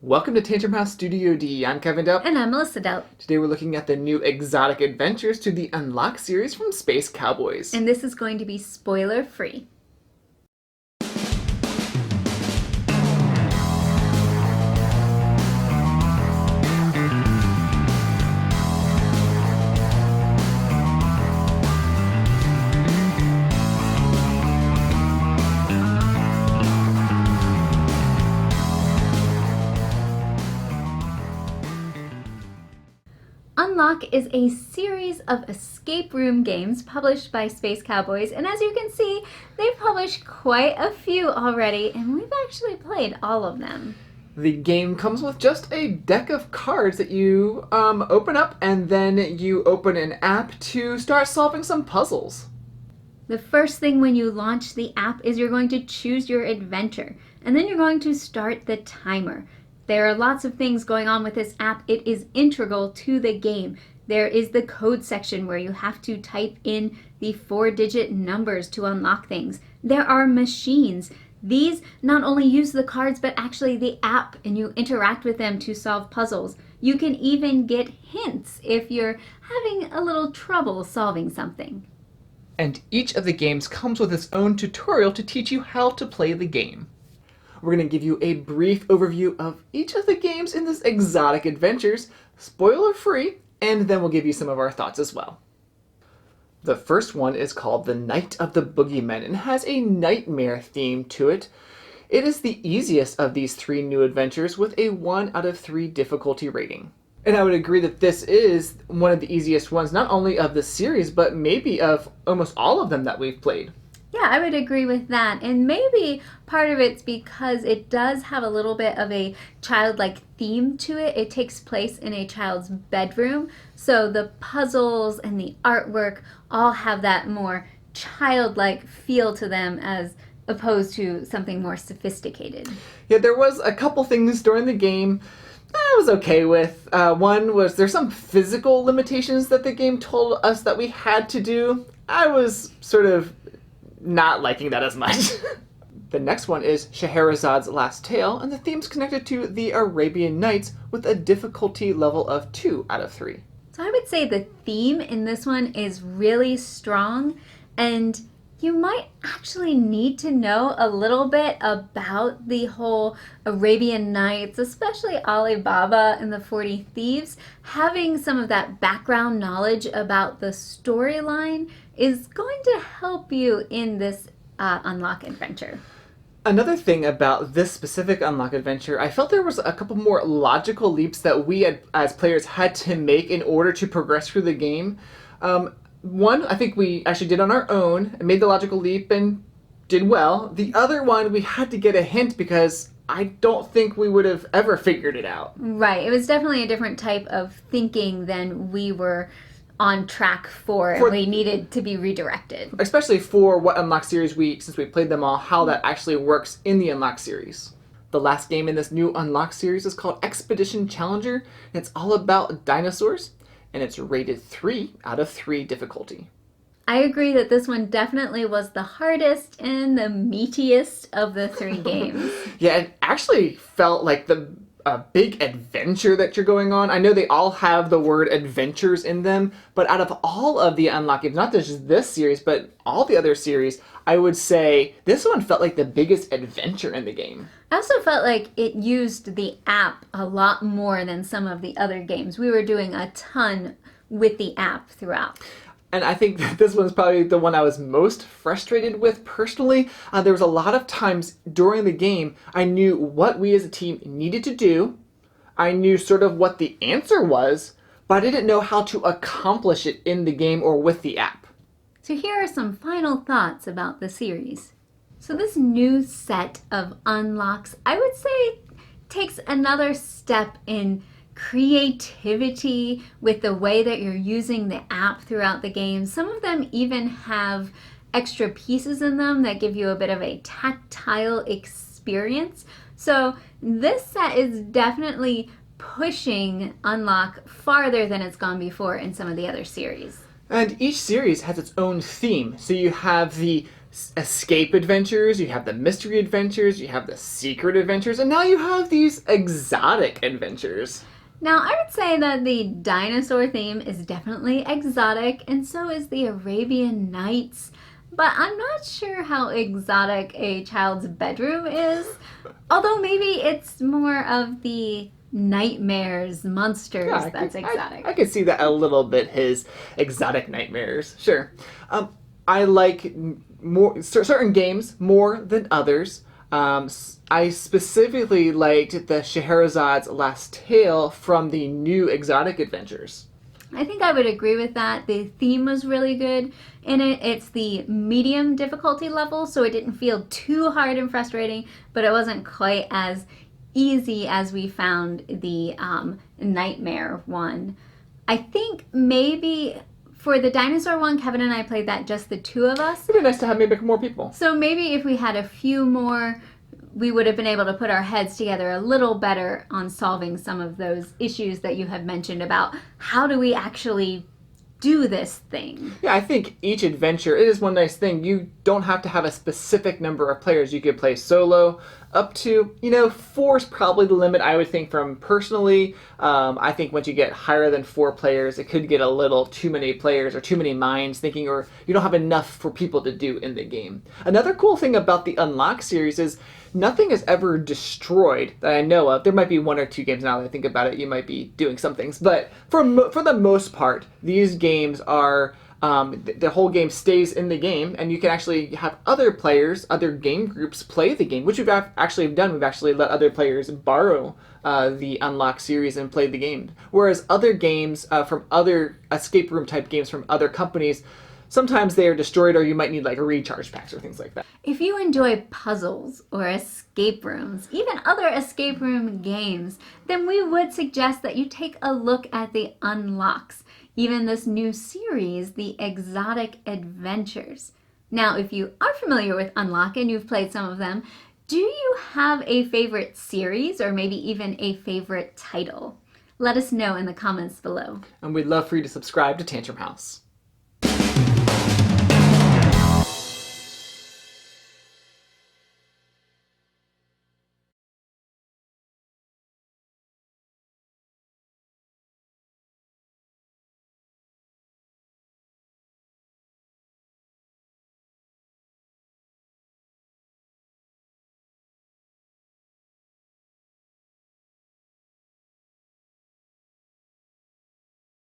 Welcome to Tantrum House Studio D. I'm Kevin Delp. And I'm Melissa Delp. Today we're looking at the new exotic adventures to the Unlock series from Space Cowboys. And this is going to be spoiler free. Unlock is a series of escape room games published by Space Cowboys, and as you can see, they've published quite a few already, and we've actually played all of them. The game comes with just a deck of cards that you open up, and then you open an app to start solving some puzzles. The first thing when you launch the app is you're going to choose your adventure, and then you're going to start the timer. There are lots of things going on with this app. It is integral to the game. There is the code section where you have to type in the 4-digit numbers to unlock things. There are machines. These not only use the cards, but actually the app, and you interact with them to solve puzzles. You can even get hints if you're having a little trouble solving something. And each of the games comes with its own tutorial to teach you how to play the game. We're going to give you a brief overview of each of the games in this exotic adventures, spoiler free, and then we'll give you some of our thoughts as well. The first one is called The Night of the Boogeyman and has a nightmare theme to it. It is the easiest of these 3 new adventures with a 1 out of 3 difficulty rating. And I would agree that this is one of the easiest ones, not only of the series, but maybe of almost all of them that we've played. Yeah, I would agree with that. And maybe part of it's because it does have a little bit of a childlike theme to it. It takes place in a child's bedroom. So the puzzles and the artwork all have that more childlike feel to them as opposed to something more sophisticated. Yeah, there was a couple things during the game I was okay with. One was there's some physical limitations that the game told us that we had to do. I was sort of not liking that as much. The next one is Scheherazade's Last Tale, and the theme's connected to the Arabian Nights with a difficulty level of 2 out of 3. So I would say the theme in this one is really strong, and you might actually need to know a little bit about the whole Arabian Nights, especially Ali Baba and the 40 Thieves. Having some of that background knowledge about the storyline is going to help you in this Unlock adventure. Another thing about this specific Unlock adventure, I felt there was a couple more logical leaps that we as players had to make in order to progress through the game. One, I think we actually did on our own and made the logical leap and did well. The other one, we had to get a hint because I don't think we would have ever figured it out. Right. It was definitely a different type of thinking than we were on track for, and we needed to be redirected. Especially for what Unlock series since we played them all, how that actually works in the Unlock series. The last game in this new Unlock series is called Expedition Challenger, and it's all about dinosaurs, and it's rated 3 out of 3 difficulty. I agree that this one definitely was the hardest and the meatiest of the 3 games. Yeah, it actually felt like a big adventure that you're going on. I know they all have the word adventures in them, but out of all of the Unlock games, not just this series, but all the other series, I would say this one felt like the biggest adventure in the game. I also felt like it used the app a lot more than some of the other games. We were doing a ton with the app throughout. And I think that this one's probably the one I was most frustrated with personally. There was a lot of times during the game I knew what we as a team needed to do. I knew sort of what the answer was, but I didn't know how to accomplish it in the game or with the app. So here are some final thoughts about the series. So this new set of unlocks, I would say, takes another step in creativity with the way that you're using the app throughout the game. Some of them even have extra pieces in them that give you a bit of a tactile experience. So this set is definitely pushing Unlock farther than it's gone before in some of the other series. And each series has its own theme. So you have the escape adventures, you have the mystery adventures, you have the secret adventures, and now you have these exotic adventures. Now, I would say that the dinosaur theme is definitely exotic, and so is the Arabian Nights. But I'm not sure how exotic a child's bedroom is. Although maybe it's more of the nightmares, monsters that's exotic. I could see that a little bit, his exotic nightmares. Sure. I like certain games more than others. I specifically liked the Scheherazade's Last Tale from the new Exotic Adventures. I think I would agree with that. The theme was really good in it. It's the medium difficulty level, so it didn't feel too hard and frustrating, but it wasn't quite as easy as we found the Nightmare one. I think maybe for the dinosaur one, Kevin and I played that just the two of us. It'd be nice to have maybe more people. So maybe if we had a few more, we would have been able to put our heads together a little better on solving some of those issues that you have mentioned about how do we actually do this thing. Yeah, I think each adventure, it is one nice thing. You don't have to have a specific number of players. You could play solo up to, 4 is probably the limit, I would think, from personally. I think once you get higher than 4 players, it could get a little too many players or too many minds thinking, or you don't have enough for people to do in the game. Another cool thing about the Unlock series is nothing is ever destroyed that I know of. There might be 1 or 2 games now that I think about it. You might be doing some things. But for the most part, these games are, the whole game stays in the game, and you can actually have other players, other game groups play the game, which we've actually done. We've actually let other players borrow the Unlock series and play the game. Whereas other games from other escape room type games from other companies, sometimes they are destroyed, or you might need like recharge packs or things like that. If you enjoy puzzles or escape rooms, even other escape room games, then we would suggest that you take a look at the Unlocks, even this new series, the Exotic Adventures. Now, if you are familiar with Unlock and you've played some of them, do you have a favorite series or maybe even a favorite title? Let us know in the comments below. And we'd love for you to subscribe to Tantrum House.